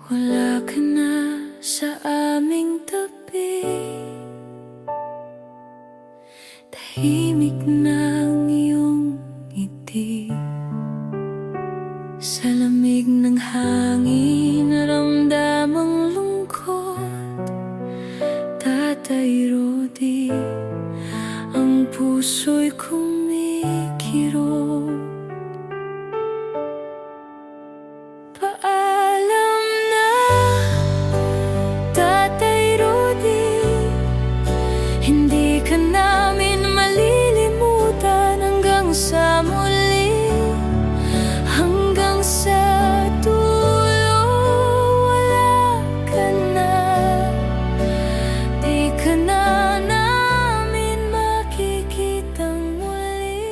Wala ka na sa aming tabi, tahimik na ang iyong ngiti. Sa lamig ng hangin, naramdamang lungkot. Tatay Rodi, ang puso'y kumikirot. Paalam na, Tatay Rodi, hindi ka namin malilimutan hanggang sa muli. Hanggang sa dulo, wala ka na. Di ka na namin makikitang muli.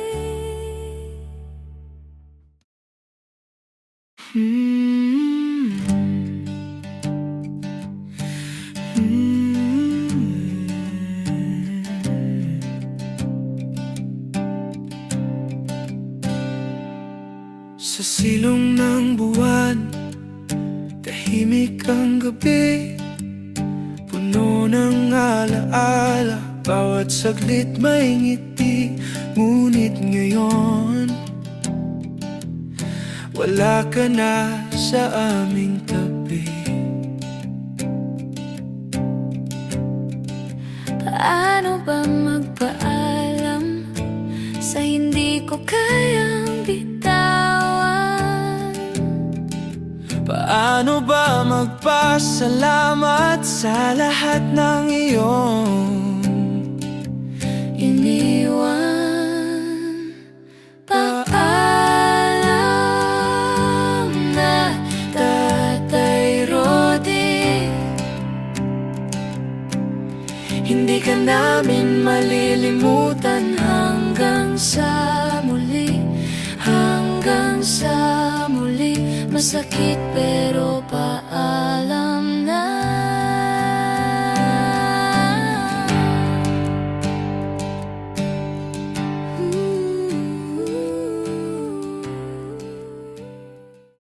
Sa silong ng buwan, tahimik ang gabi, puno ng alaala, bawat saglit may ngiti. Ngunit ngayon, wala ka na sa aming tabi. Paano ba magpaalam sa hindi ko kayang bitawan? Paano ba magpasalamat sa lahat ng iyong iniwan? Paalam na, Tatay Rodi, hindi ka namin malilimutan hanggang sa muli. Hanggang sa muli, masakit pero